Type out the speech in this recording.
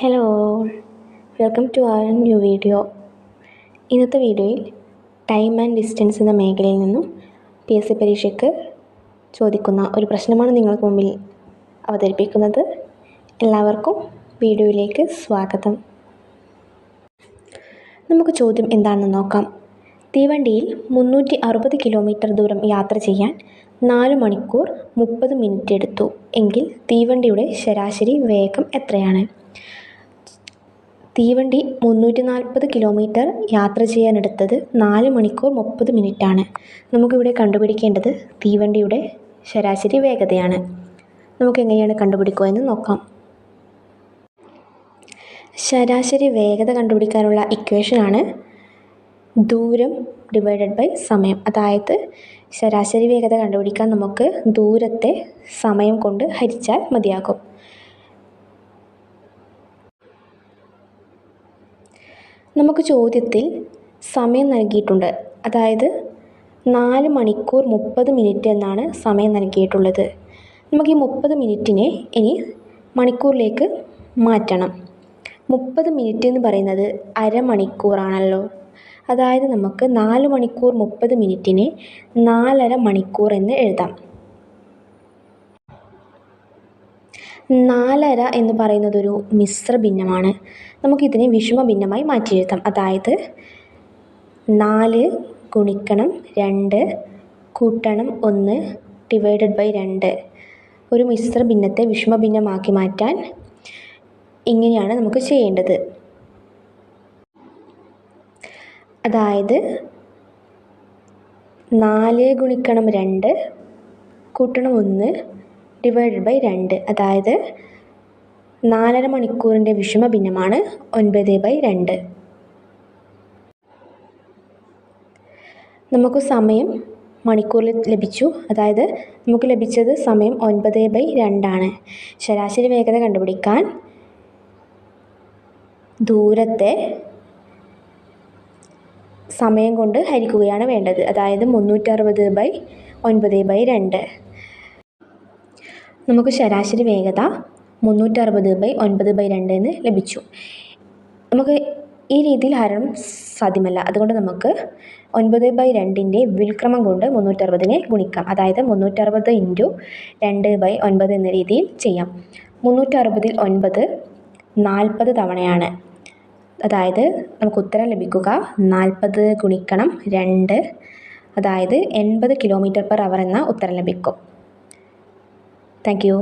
Hello all, welcome to our new video. ഇന്നത്തെ വീഡിയോയിൽ time and distance എന്ന മേഖലയിൽ നിന്നും PSC പരീക്ഷയ്ക്ക് ചോദിക്കുന്ന ഒരു പ്രശ്നമാണ് നിങ്ങൾക്ക് മുമ്പിൽ അവതരിപ്പിക്കുന്നത്. എല്ലാവർക്കും വീഡിയോയിലേക്ക് സ്വാഗതം. നമുക്ക് ചോദ്യം എന്താണെന്ന് നോക്കാം. തീവണ്ടിയിൽ 360 കിലോമീറ്റർ ദൂരം യാത്ര ചെയ്യാൻ 4 മണിക്കൂർ 30 മിനിറ്റ് എടുത്തു എങ്കിൽ തീവണ്ടിയുടെ ശരാശരി വേഗം എത്രയാണ്? തീവണ്ടി 340 കിലോമീറ്റർ യാത്ര ചെയ്യാനെടുത്തത് 4 മണിക്കൂർ 30 മിനിറ്റാണ്. നമുക്കിവിടെ കണ്ടുപിടിക്കേണ്ടത് തീവണ്ടിയുടെ ശരാശരി വേഗതയാണ്. നമുക്കെങ്ങനെയാണ് കണ്ടുപിടിക്കുക എന്ന് നോക്കാം. ശരാശരി വേഗത കണ്ടുപിടിക്കാനുള്ള ഇക്വേഷനാണ് ദൂരം ഡിവൈഡഡ് ബൈ സമയം. അതായത് ശരാശരി വേഗത കണ്ടുപിടിക്കാൻ നമുക്ക് ദൂരത്തെ സമയം കൊണ്ട് ഹരിച്ചാൽ മതിയാകും. നമുക്ക് ചോദ്യത്തിൽ സമയം നൽകിയിട്ടുണ്ട്. അതായത് 4 മണിക്കൂർ 30 മിനിറ്റ് എന്നാണ് സമയം നൽകിയിട്ടുള്ളത്. നമുക്ക് ഈ 30 മിനിറ്റിനെ ഇനി മണിക്കൂറിലേക്ക് മാറ്റണം. 30 മിനിറ്റ് എന്ന് പറയുന്നത് അരമണിക്കൂറാണല്ലോ. അതായത് നമുക്ക് 4 മണിക്കൂർ 30 മിനിറ്റിനെ 4.5 മണിക്കൂർ എന്ന് എഴുതാം. 4.5 എന്ന് പറയുന്നതൊരു മിശ്ര ഭിന്നമാണ്. നമുക്കിതിനെ വിഷമ ഭിന്നമായി മാറ്റി എഴുതാം. അതായത് 4 ഗുണിക്കണം 2 കൂട്ടണം 1 ഡിവൈഡഡ് ബൈ 2. ഒരു മിശ്ര ഭിന്നത്തെ വിഷമ ഭിന്നമാക്കി മാറ്റാൻ ഇങ്ങനെയാണ് നമുക്ക് ചെയ്യേണ്ടത്. അതായത് 4 ഗുണിക്കണം 2 കൂട്ടണം 1 ഡിവൈഡഡ് ബൈ 2. അതായത് 4.5 മണിക്കൂറിൻ്റെ വിഷമ ഭിന്നമാണ് 9/2. നമുക്ക് സമയം മണിക്കൂറിൽ ലഭിച്ചു. അതായത് നമുക്ക് ലഭിച്ചത് സമയം 9/2 ആണ്. ശരാശരി വേഗത കണ്ടുപിടിക്കാൻ ദൂരത്തെ സമയം കൊണ്ട് ഹരിക്കുകയാണ് വേണ്ടത്. അതായത് 360/9/2. നമുക്ക് ശരാശരി വേഗത 360/9/2 എന്ന് ലഭിച്ചു. നമുക്ക് ഈ രീതിയിൽ ഹരണം സാധ്യമല്ല. അതുകൊണ്ട് നമുക്ക് 9/2ൻ്റെ വ്യുൽക്രമം കൊണ്ട് 360നെ ഗുണിക്കാം. അതായത് 360 × 2/9 എന്ന രീതിയിൽ ചെയ്യാം. 360ൽ 9 40 തവണയാണ്. അതായത് നമുക്ക് ഉത്തരം ലഭിക്കുക 40 ഗുണിക്കണം 2, അതായത് 80 km/h എന്ന ഉത്തരം ലഭിക്കും. Thank you.